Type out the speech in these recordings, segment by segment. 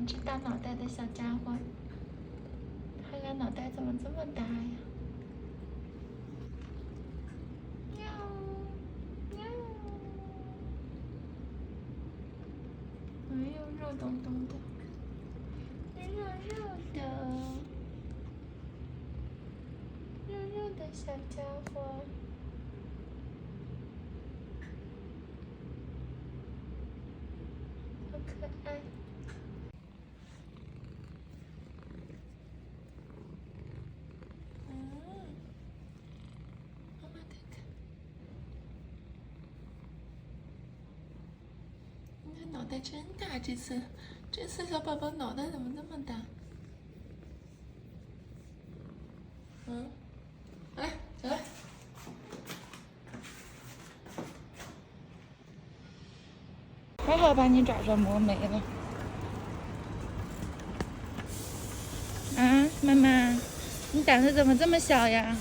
两只大脑袋的小家伙，他俩脑袋怎么这么大呀？喵喵！哎呦，肉咚咚的，肉肉的，肉肉的小家伙，好可爱。妈妈看看，你看脑袋真大，这次小宝宝脑袋怎么这么大？来，走来。还好把你爪爪磨没了。啊，妈妈，你胆子怎么这么小呀？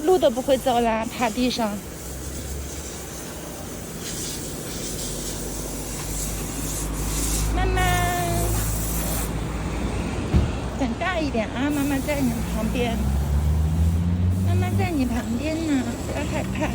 路都不会走啦，爬地上。妈妈，胆大一点啊！妈妈在你旁边，妈妈在你旁边呢，不要害怕。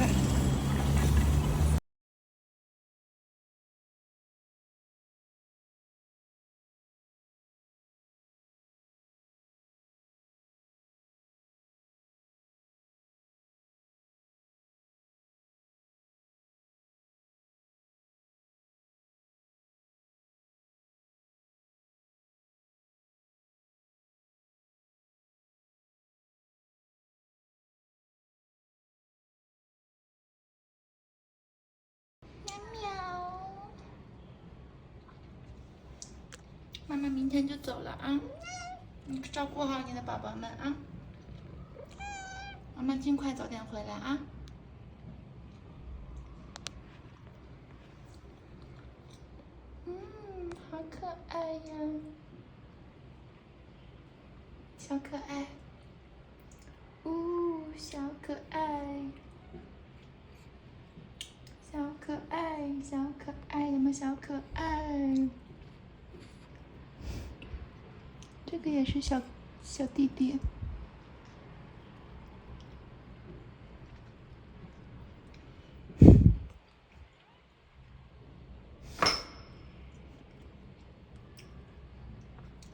喵喵，妈妈明天就走了啊，你照顾好你的宝宝们啊。妈妈尽快早点回来啊。好可爱呀，小可爱。小可爱，小可爱，小可爱，有没有小可爱？这个也是小弟弟。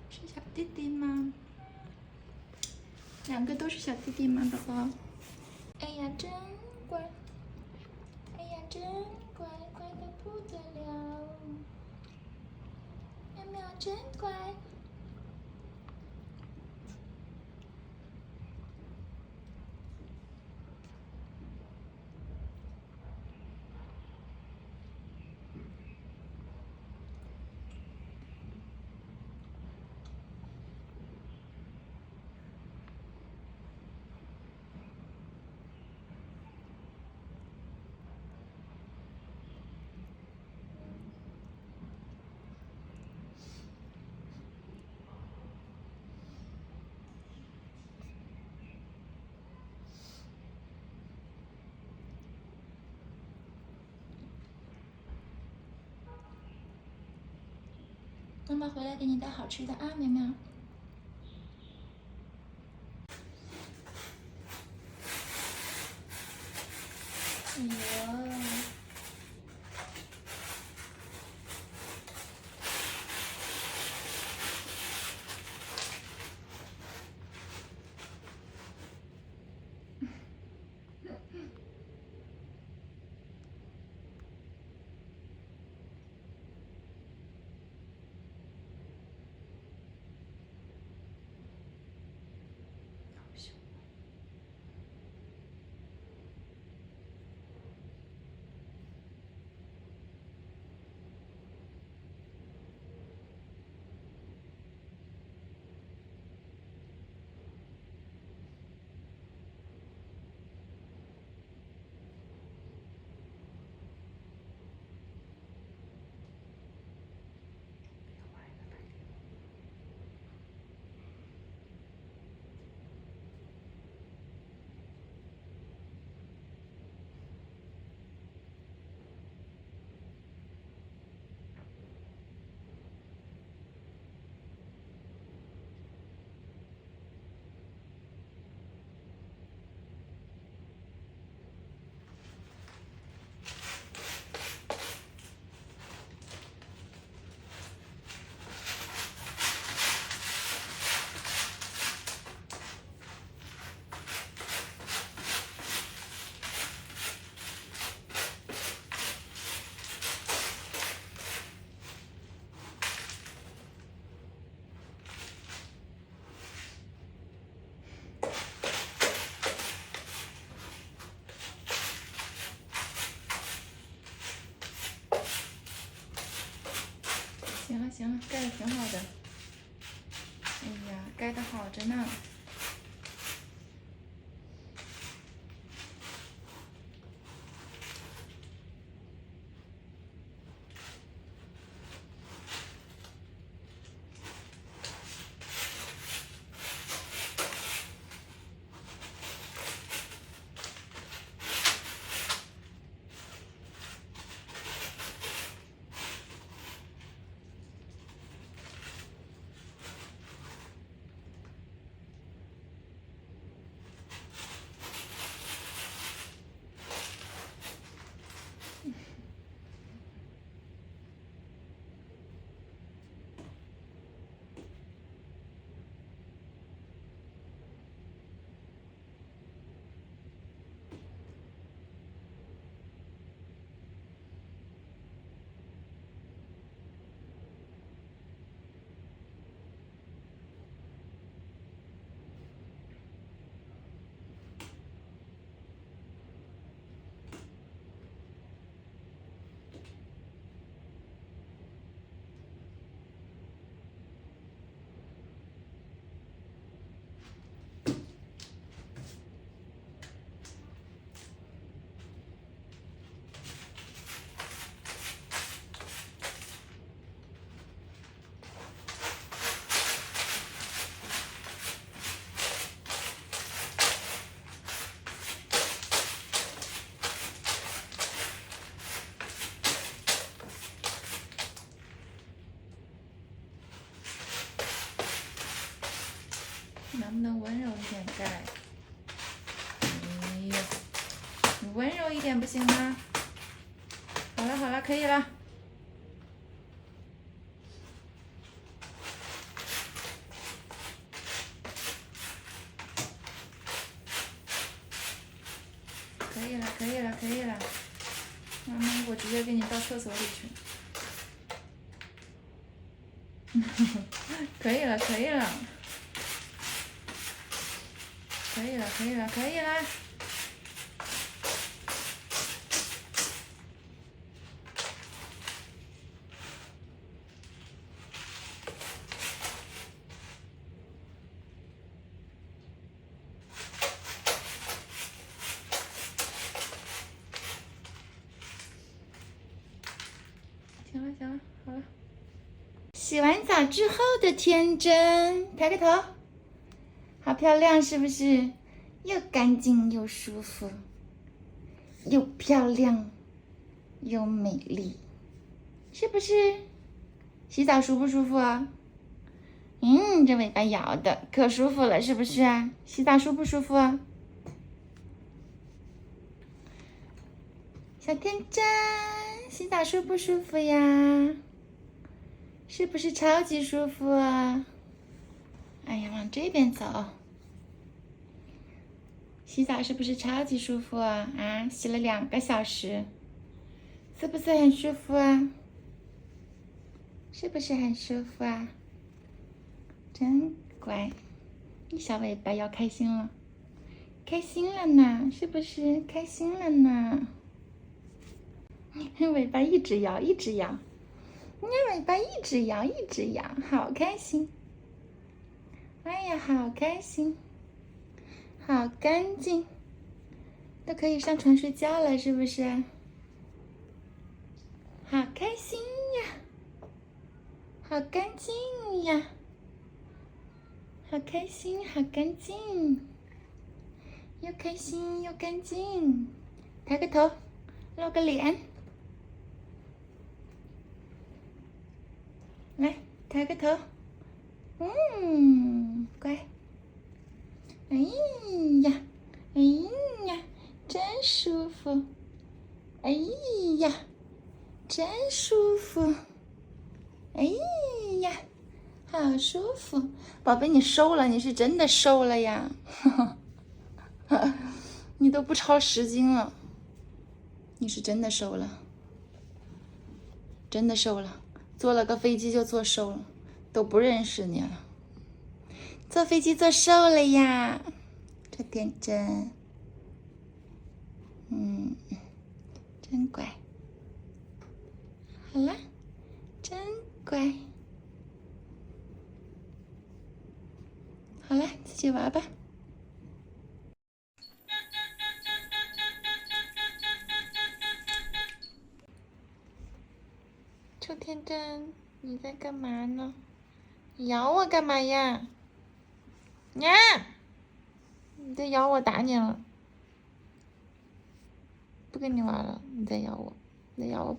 是小弟弟吗？两个都是小弟弟吗，宝宝？哎呀，真乖！哎呀，真乖，乖的不得了！喵喵，真乖！妈妈回来给你带好吃的啊，苗苗。哎呦！行了，盖的挺好的。哎呀，盖的好着呢。能不能温柔一点盖？哎呀，你温柔一点不行吗？好了好了，可以了。可以了可以了可以了。妈妈，我直接给你到厕所里去。可以了可以了。可以了，可以了，可以了。行了，行了，好了。洗完澡之后的天真，抬个头，好漂亮，是不是？又干净又舒服，又漂亮又美丽，是不是？洗澡舒不舒服啊？这尾巴摇的可舒服了，是不是啊？洗澡舒不舒服啊？小天真，洗澡舒不舒服呀？是不是超级舒服啊？哎呀，往这边走。洗澡是不是超级舒服啊？啊，洗了2个小时，是不是很舒服啊？是不是很舒服啊？真乖，你小尾巴要开心了，开心了呢，是不是开心了呢？尾巴一直摇，一直摇，你尾巴一直摇，一直摇，好开心！哎呀，好开心，好干净，都可以上床睡觉了，是不是？好开心呀，好干净呀，好开心，好干净，又开心又干净。抬个头，露个脸，来，抬个头，乖。哎呀，哎呀，真舒服！哎呀，真舒服！哎呀，好舒服！宝贝，你瘦了，你是真的瘦了呀！你都不超10斤了，你是真的瘦了，真的瘦了。坐了个飞机就坐瘦了，都不认识你了。坐飞机坐瘦了呀，这天真，真乖。好了，真乖。起玩吧。臭天真，你在干嘛呢？你咬我干嘛呀？呀！你再咬我打你了。不跟你玩了，你再咬我，不。